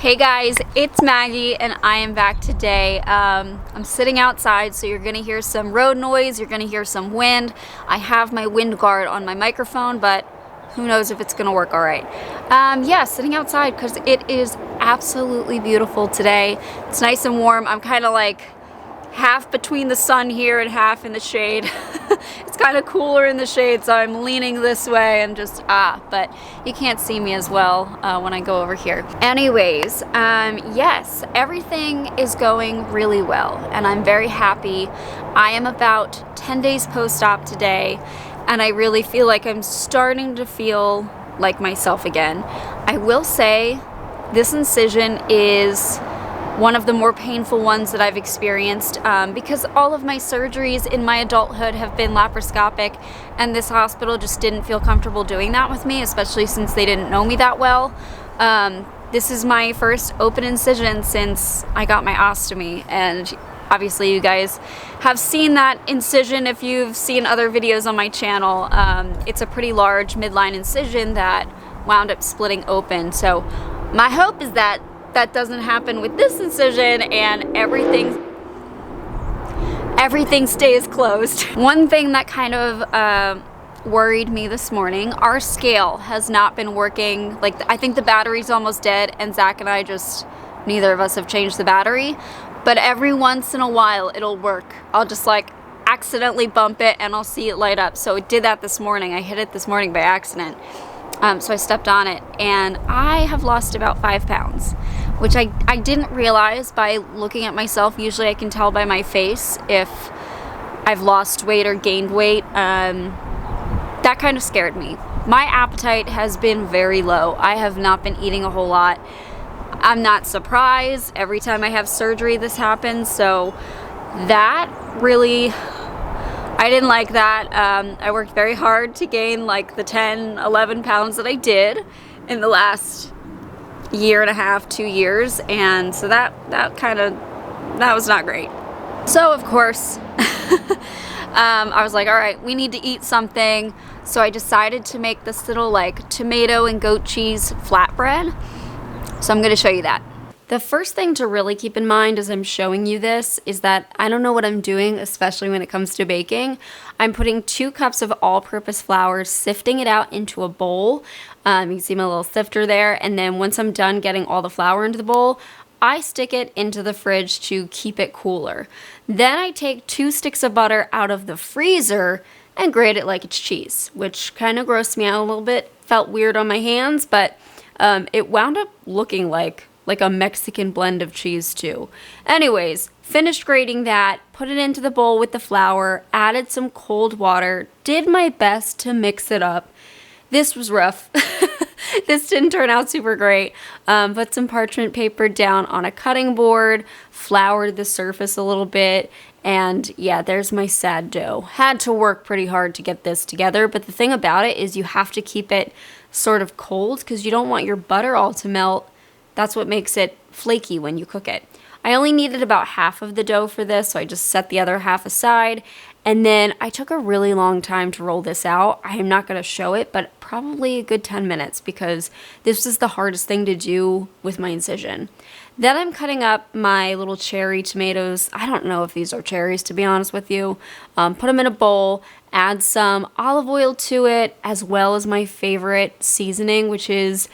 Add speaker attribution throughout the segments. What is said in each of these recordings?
Speaker 1: Hey guys, it's Maggie and I am back today. I'm sitting outside, so you're gonna hear some road noise, you're gonna hear some wind. I have my wind guard on my microphone, but who knows if it's gonna work all right. Yeah, sitting outside because it is absolutely beautiful today. It's nice and warm. I'm kind of like half between the sun here and half in the shade. It's kind of cooler in the shade, so I'm leaning this way and just but you can't see me as well when I go over here. Anyways, yes, everything is going really well and I'm very happy. I am about 10 days post-op today and I really feel like I'm starting to feel like myself again. I will say this incision is one of the more painful ones that I've experienced because all of my surgeries in my adulthood have been laparoscopic, and this hospital just didn't feel comfortable doing that with me, especially since they didn't know me that well. This is my first open incision since I got my ostomy, and obviously you guys have seen that incision if you've seen other videos on my channel. It's a pretty large midline incision that wound up splitting open, so my hope is that that doesn't happen with this incision and everything stays closed. One thing that kind of worried me this morning, our scale has not been working. Like, I think the battery's almost dead, and Zach and I just, neither of us have changed the battery, but every once in a while it'll work. I'll just like accidentally bump it and I'll see it light up. So it did that this morning. I hit it this morning by accident. So I stepped on it and I have lost about 5 pounds, which I didn't realize by looking at myself. Usually I can tell by my face if I've lost weight or gained weight. That kind of scared me. My appetite has been very low. I have not been eating a whole lot. I'm not surprised. Every time I have surgery this happens, so that really, I didn't like that. I worked very hard to gain like the 10, 11 pounds that I did in the last year and a half, 2 years, and so that was not great. So of course, I was like, all right, we need to eat something. So I decided to make this little like tomato and goat cheese flatbread. So I'm gonna show you that. The first thing to really keep in mind as I'm showing you this is that I don't know what I'm doing, especially when it comes to baking. I'm putting 2 cups of all-purpose flour, sifting it out into a bowl. You can see my little sifter there, and then once I'm done getting all the flour into the bowl, I stick it into the fridge to keep it cooler. Then I take 2 sticks of butter out of the freezer and grate it like it's cheese, which kind of grossed me out a little bit. Felt weird on my hands, but it wound up looking like a Mexican blend of cheese too. Anyways, finished grating that, put it into the bowl with the flour, added some cold water, did my best to mix it up. This was rough. This didn't turn out super great. Put some parchment paper down on a cutting board, floured the surface a little bit, and yeah, there's my sad dough. Had to work pretty hard to get this together, but the thing about it is you have to keep it sort of cold because you don't want your butter all to melt. That's what makes it flaky when you cook it. I only needed about half of the dough for this, so I just set the other half aside. And then I took a really long time to roll this out. I am not going to show it, but probably a good 10 minutes because this is the hardest thing to do with my incision. Then I'm cutting up my little cherry tomatoes. I don't know if these are cherries, to be honest with you. Put them in a bowl, add some olive oil to it, as well as my favorite seasoning, which is,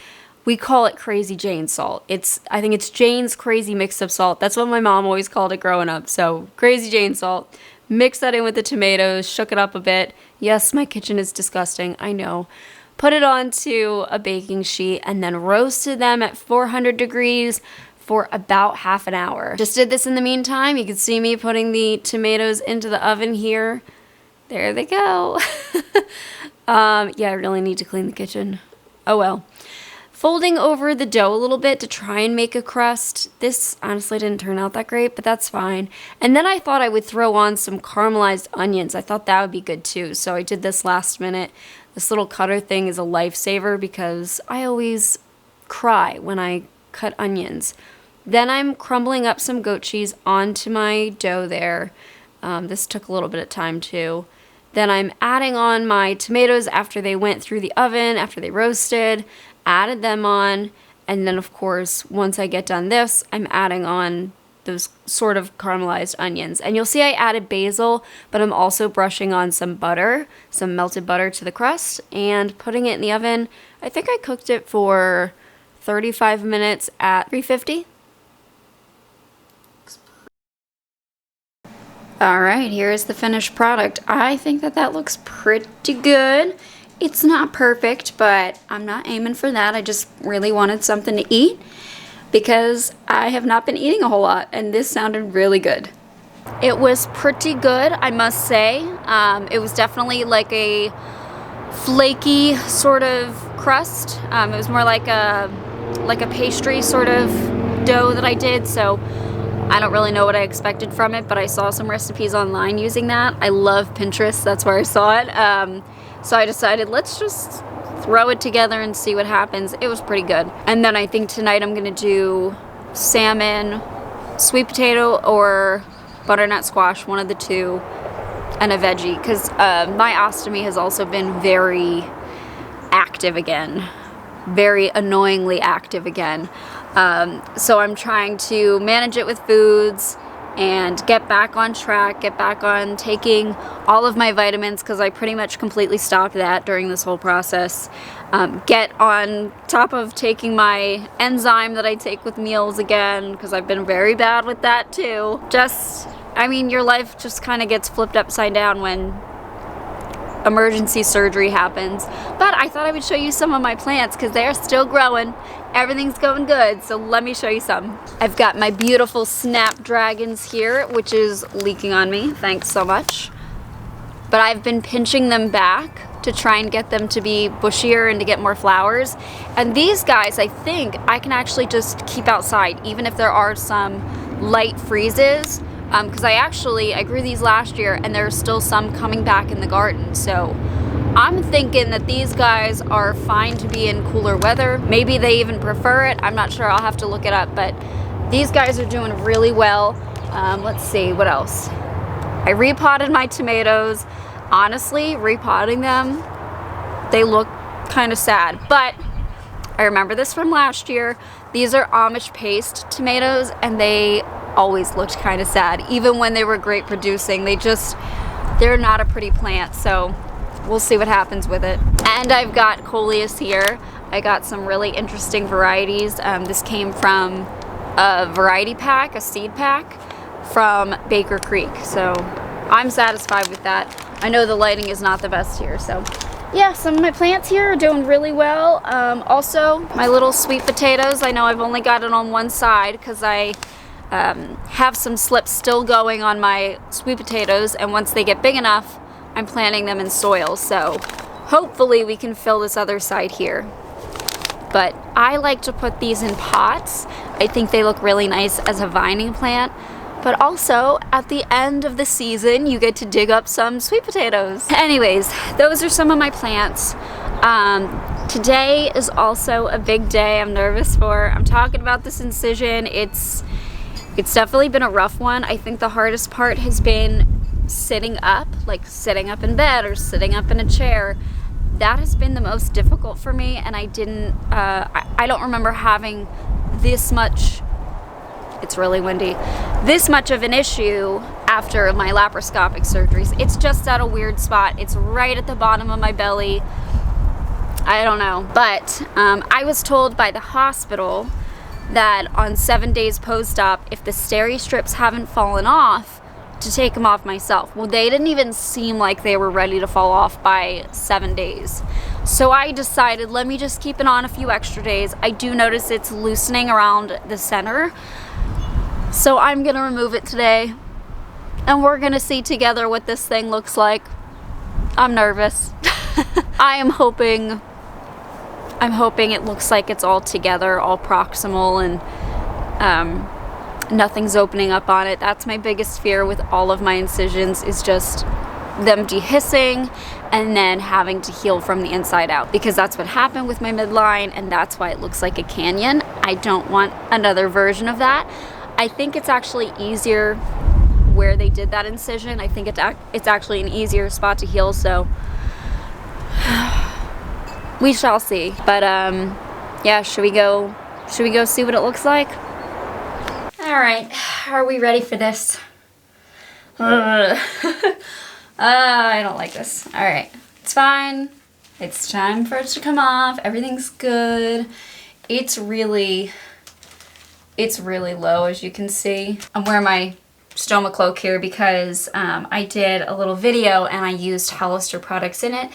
Speaker 1: we call it Crazy Jane salt. I think it's Jane's Crazy Mix-Up Salt. That's what my mom always called it growing up. So Crazy Jane salt. Mix that in with the tomatoes, shook it up a bit. Yes, my kitchen is disgusting, I know. Put it onto a baking sheet and then roasted them at 400 degrees for about half an hour. Just did this in the meantime. You can see me putting the tomatoes into the oven here. There they go. Yeah, I really need to clean the kitchen. Oh well. Folding over the dough a little bit to try and make a crust. This honestly didn't turn out that great, but that's fine. And then I thought I would throw on some caramelized onions. I thought that would be good too, so I did this last minute. This little cutter thing is a lifesaver because I always cry when I cut onions. Then I'm crumbling up some goat cheese onto my dough there. This took a little bit of time too. Then I'm adding on my tomatoes after they went through the oven, after they roasted. Added them on, And then of course, once I get done this, I'm adding on those sort of caramelized onions. And you'll see I added basil, but I'm also brushing on some butter, some melted butter to the crust, and putting it in the oven. I think I cooked it for 35 minutes at 350. All right, here's the finished product. I think that looks pretty good. It's not perfect, but I'm not aiming for that. I just really wanted something to eat because I have not been eating a whole lot, and this sounded really good. It was pretty good, I must say. It was definitely like a flaky sort of crust. It was more like a pastry sort of dough that I did, so I don't really know what I expected from it, but I saw some recipes online using that. I love Pinterest, that's where I saw it. So I decided, let's just throw it together and see what happens. It was pretty good. And then I think tonight I'm gonna do salmon, sweet potato, or butternut squash, one of the two, and a veggie, because my ostomy has also been very active again. Very annoyingly active again. So I'm trying to manage it with foods and get back on track, get back on taking all of my vitamins, because I pretty much completely stopped that during this whole process. Get on top of taking my enzyme that I take with meals again, because I've been very bad with that too. I mean, your life just kind of gets flipped upside down when emergency surgery happens. But I thought I would show you some of my plants because they're still growing. Everything's going good, so let me show you some. I've got my beautiful snapdragons here, which is leaking on me. Thanks so much. But I've been pinching them back to try and get them to be bushier and to get more flowers. And these guys, I think I can actually just keep outside, even if there are some light freezes. Because I grew these last year and there's still some coming back in the garden. So I'm thinking that these guys are fine to be in cooler weather. Maybe they even prefer it. I'm not sure, I'll have to look it up, but these guys are doing really well. Let's see, what else? I repotted my tomatoes. Honestly, repotting them, they look kind of sad, but I remember this from last year. These are Amish paste tomatoes and they always looked kind of sad, even when they were great producing. They're not a pretty plant, so we'll see what happens with it. And I've got coleus here. I got some really interesting varieties. This came from a variety pack, a seed pack from Baker Creek, so I'm satisfied with that. I know the lighting is not the best here, so yeah, some of my plants here are doing really well. Also, my little sweet potatoes, I know I've only got it on one side because I have some slips still going on my sweet potatoes, and once they get big enough, I'm planting them in soil, so hopefully we can fill this other side here. But I like to put these in pots. I think they look really nice as a vining plant, but also at the end of the season you get to dig up some sweet potatoes. Anyways, those are some of my plants. Today is also a big day I'm nervous for. I'm talking about this incision. It's definitely been a rough one. I think the hardest part has been sitting up, like sitting up in bed or sitting up in a chair. That has been the most difficult for me, and I don't remember having this much, it's really windy, this much of an issue after my laparoscopic surgeries. It's just at a weird spot. It's right at the bottom of my belly. I don't know, but I was told by the hospital that on 7 days post-op, if the Steristrips haven't fallen off, to take them off myself. Well, they didn't even seem like they were ready to fall off by 7 days. So I decided, let me just keep it on a few extra days. I do notice it's loosening around the center. So I'm gonna remove it today, and we're gonna see together what this thing looks like. I'm nervous. I'm hoping it looks like it's all together, all proximal, and nothing's opening up on it. That's my biggest fear with all of my incisions, is just them dehiscing and then having to heal from the inside out, because that's what happened with my midline, and that's why it looks like a canyon. I don't want another version of that. I think it's actually easier where they did that incision. I think it's actually an easier spot to heal, so we shall see. But yeah, should we go Should we go see what it looks like? All right, are we ready for this? I don't like this. All right, it's fine. It's time for it to come off. Everything's good. It's really low, as you can see. I'm wearing my stoma cloak here because I did a little video and I used Hollister products in it,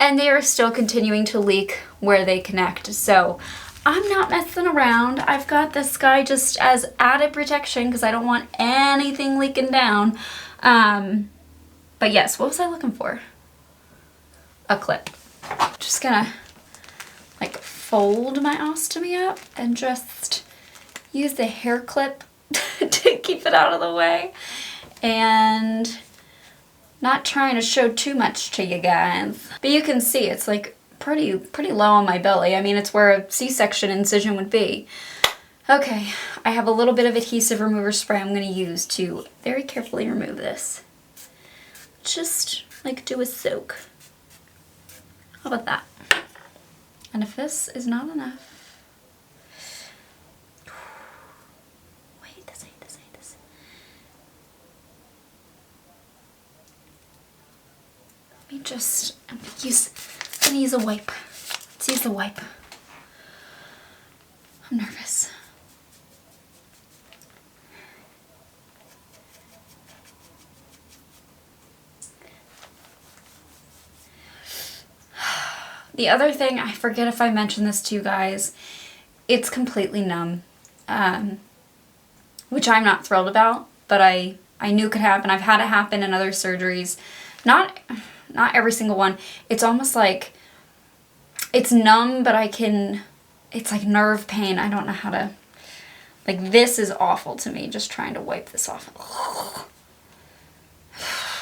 Speaker 1: and they are still continuing to leak where they connect. So I'm not messing around. I've got this guy just as added protection because I don't want anything leaking down. But yes, what was I looking for? A clip. Just gonna like fold my ostomy up and just use the hair clip to keep it out of the way, and not trying to show too much to you guys. But you can see it's like pretty low on my belly. I mean, it's where a C-section incision would be. Okay, I have a little bit of adhesive remover spray I'm going to use to very carefully remove this. Just like do a soak. How about that? And if this is not enough, I'm gonna use a wipe. Let's use the wipe. I'm nervous. The other thing, I forget if I mentioned this to you guys, it's completely numb, which I'm not thrilled about, but I knew could happen. I've had it happen in other surgeries. Not every single one. It's almost like it's numb, but it's like nerve pain. I don't know how to, like, this is awful to me, just trying to wipe this off.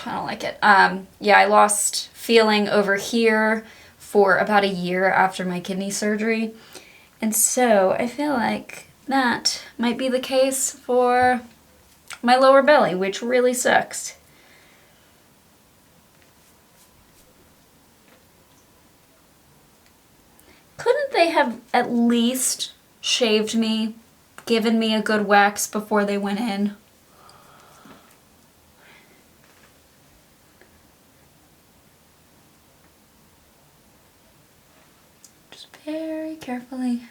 Speaker 1: I don't like it. Yeah, I lost feeling over here for about a year after my kidney surgery. And so I feel like that might be the case for my lower belly, which really sucks. Couldn't they have at least shaved me, given me a good wax before they went in? Just very carefully.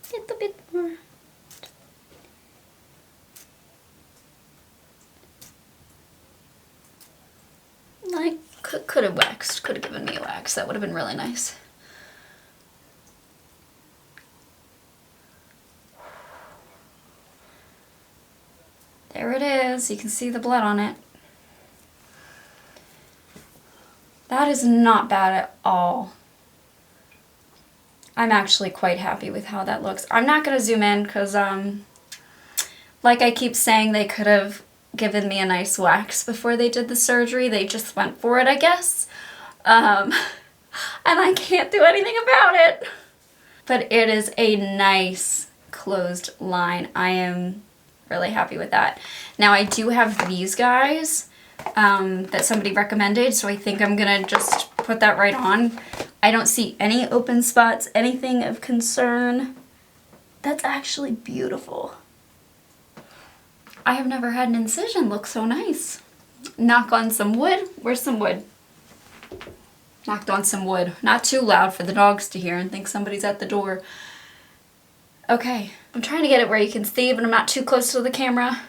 Speaker 1: Just a bit more. I could have waxed, could have given me a wax. That would have been really nice. There it is. You can see the blood on it. That is not bad at all. I'm actually quite happy with how that looks. I'm not going to zoom in because, like I keep saying, they could have given me a nice wax before they did the surgery. They just went for it, I guess. And I can't do anything about it. But it is a nice closed line. I am really happy with that. Now I do have these guys that somebody recommended, so I think I'm gonna just put that right on. I don't see any open spots, anything of concern. That's actually beautiful. I have never had an incision look so nice. Knock on some wood. Where's some wood? Knocked on some wood. Not too loud for the dogs to hear and think somebody's at the door. Okay, I'm trying to get it where you can see, but I'm not too close to the camera.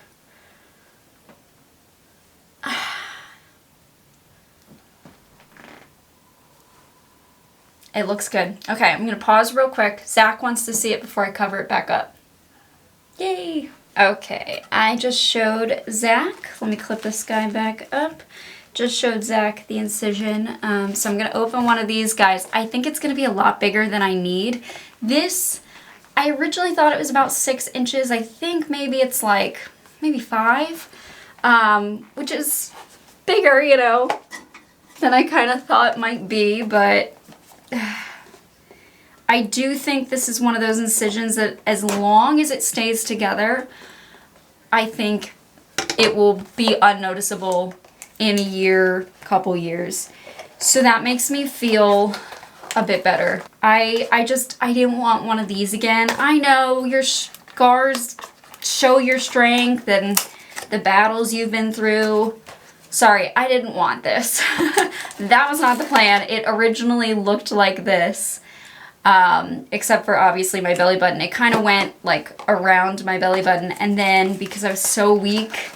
Speaker 1: It looks good. Okay, I'm gonna pause real quick. Zach wants to see it before I cover it back up. Yay! Okay, I just showed Zach. Let me clip this guy back up. Just showed Zach the incision. So I'm gonna open one of these guys. I think it's gonna be a lot bigger than I need. This, I originally thought it was about 6 inches. I think maybe it's like, maybe 5, which is bigger, you know, than I kind of thought it might be, but I do think this is one of those incisions that as long as it stays together, I think it will be unnoticeable in a year, couple years. So that makes me feel a bit better. I didn't want one of these again. I know your scars show your strength and the battles you've been through. Sorry, I didn't want this. That was not the plan. It originally looked like this, except for obviously my belly button. It kind of went like around my belly button, and then because I was so weak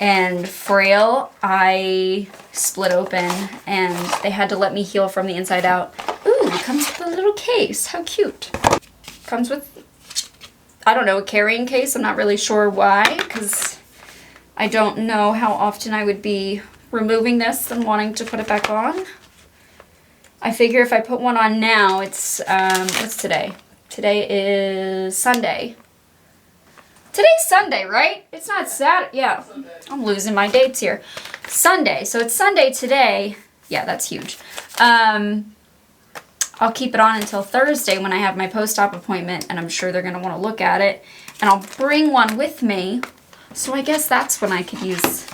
Speaker 1: and frail, I split open and they had to let me heal from the inside out. Ooh, it comes with a little case. How cute. Comes with, I don't know, a carrying case. I'm not really sure why, because I don't know how often I would be removing this and wanting to put it back on. I figure if I put one on now, it's, what's today? Today is Sunday. Today's Sunday, right? It's not Saturday. Yeah, I'm losing my dates here. Sunday. So it's Sunday today. Yeah, that's huge. I'll keep it on until Thursday when I have my post-op appointment, and I'm sure they're going to want to look at it. And I'll bring one with me. So I guess that's when I could use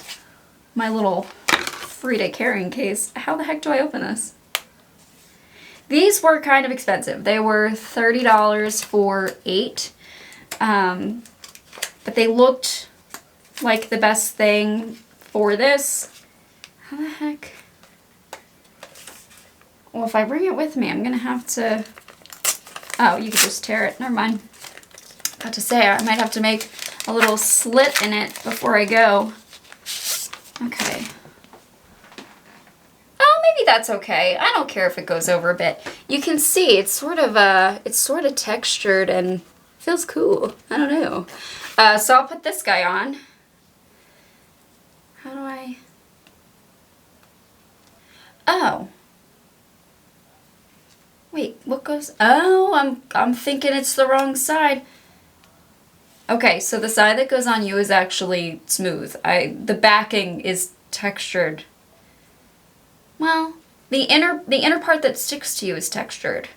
Speaker 1: my little Frida carrying case. How the heck do I open this? These were kind of expensive. They were $30 for 8. But they looked like the best thing for this. How the heck? Well, if I bring it with me, I'm gonna have to... Oh, you could just tear it. Never mind. About to say, I might have to make a little slit in it before I go. Okay. Oh, maybe that's okay. I don't care if it goes over a bit. You can see it's sort of textured and feels cool. I don't know. So I'll put this guy on. How do I... Oh. Wait, what goes... Oh, I'm thinking it's the wrong side. Okay, so the side that goes on you is actually smooth. The backing is textured. Well, the inner part that sticks to you is textured.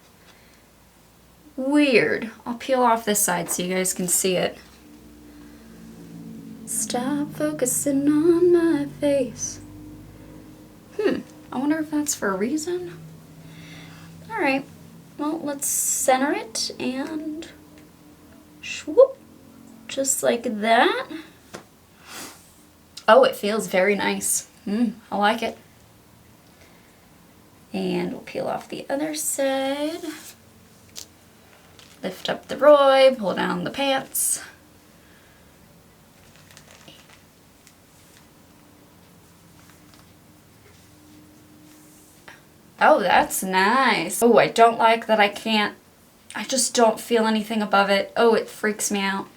Speaker 1: Weird. I'll peel off this side so you guys can see it. Stop focusing on my face. I wonder if that's for a reason. Alright, well, let's center it and swoop, just like that. Oh, it feels very nice. I like it. And we'll peel off the other side. Lift up the Roy, pull down the pants. Oh, that's nice. Oh, I don't like that I just don't feel anything above it. Oh, it freaks me out.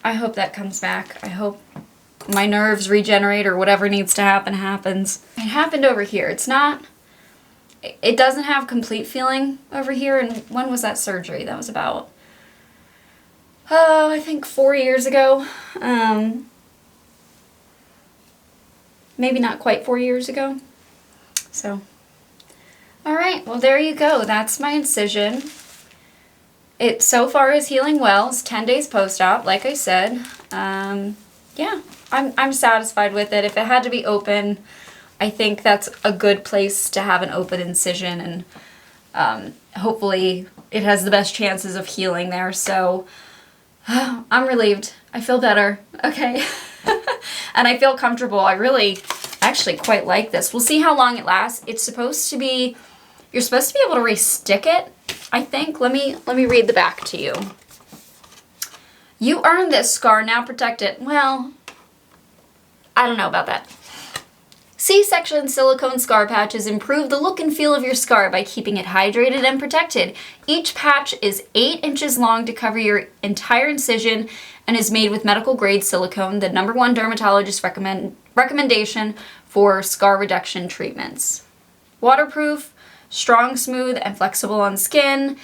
Speaker 1: I hope that comes back. I hope my nerves regenerate or whatever needs to happen happens. It happened over here. It doesn't have complete feeling over here. And when was that surgery? That was about, I think 4 years ago. Maybe not quite 4 years ago. So... Alright, well there you go. That's my incision. It so far is healing well. It's 10 days post-op, like I said. Yeah, I'm satisfied with it. If it had to be open, I think that's a good place to have an open incision, and hopefully it has the best chances of healing there. So I'm relieved. I feel better. Okay. And I feel comfortable. I really actually quite like this. We'll see how long it lasts. It's supposed to be... You're supposed to be able to re-stick it, I think. Let me read the back to you. You earned this scar, now protect it. Well, I don't know about that. C-section silicone scar patches improve the look and feel of your scar by keeping it hydrated and protected. Each patch is 8 inches long to cover your entire incision and is made with medical grade silicone, the #1 dermatologist recommendation for scar reduction treatments. Waterproof, strong, smooth, and flexible on skin.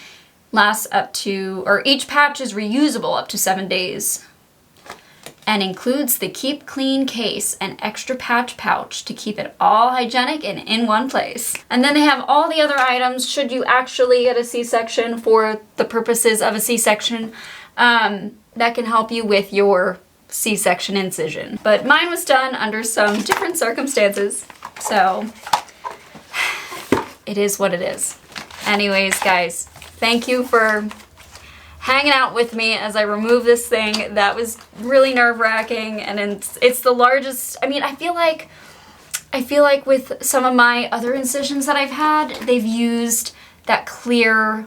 Speaker 1: Lasts up to, or each patch is reusable up to 7 days. And includes the Keep Clean case and extra patch pouch to keep it all hygienic and in one place. And then they have all the other items should you actually get a C-section for the purposes of a C-section that can help you with your C-section incision. But mine was done under some different circumstances, so it is what it is. Anyways, guys, thank you for hanging out with me as I remove this thing. That was really nerve-wracking, and it's the largest. I mean, I feel like with some of my other incisions that I've had, they've used that clear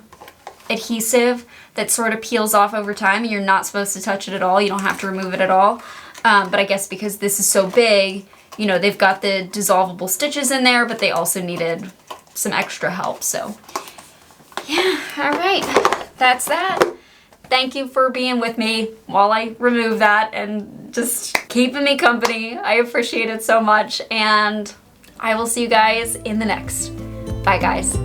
Speaker 1: adhesive that sort of peels off over time, and you're not supposed to touch it at all. You don't have to remove it at all. But I guess because this is so big, you know, they've got the dissolvable stitches in there, but they also needed some extra help. So yeah, all right, that's that. Thank you for being with me while I remove that and just keeping me company. I appreciate it so much, and I will see you guys in the next. Bye, guys.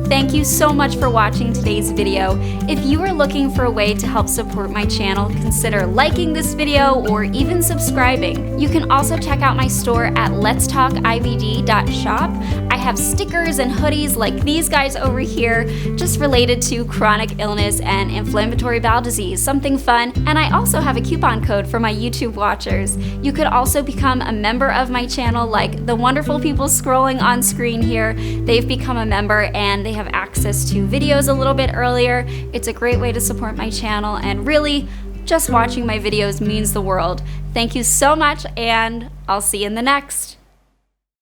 Speaker 1: Thank you so much for watching today's video. If you are looking for a way to help support my channel, consider liking this video or even subscribing. You can also check out my store at LetsTalkIBD.shop. I have stickers and hoodies like these guys over here, just related to chronic illness and inflammatory bowel disease, something fun. And I also have a coupon code for my YouTube watchers. You could also become a member of my channel, like the wonderful people scrolling on screen here. They've become a member and they have access to videos a little bit earlier. It's a great way to support my channel, and really, just watching my videos means the world. Thank you so much, and I'll see you in the next.